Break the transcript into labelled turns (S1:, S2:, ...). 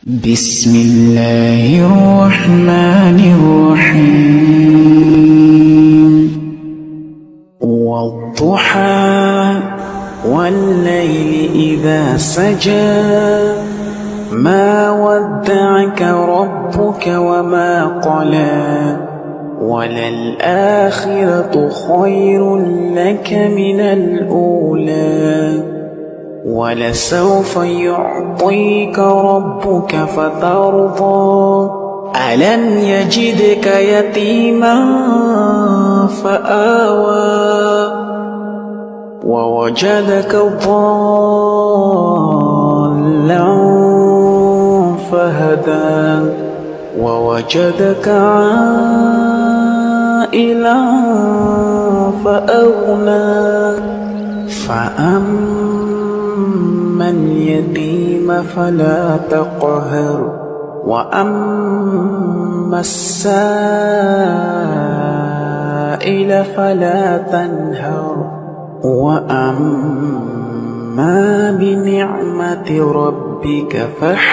S1: بسم الله الرحمن الرحيم والضحى والليل إذا سجى ما ودعك ربك وما قلى وللآخرة خير لك من الأولى ولسوف يعطيك ربك فترضى ألم يجدك يتيما فآوى ووجدك ضالا فهدى ووجدك عائلا فأغنى فأما اليتيم فلا تقهر وأما السائل فلا تنهر وأما بنعمة ربك فحدث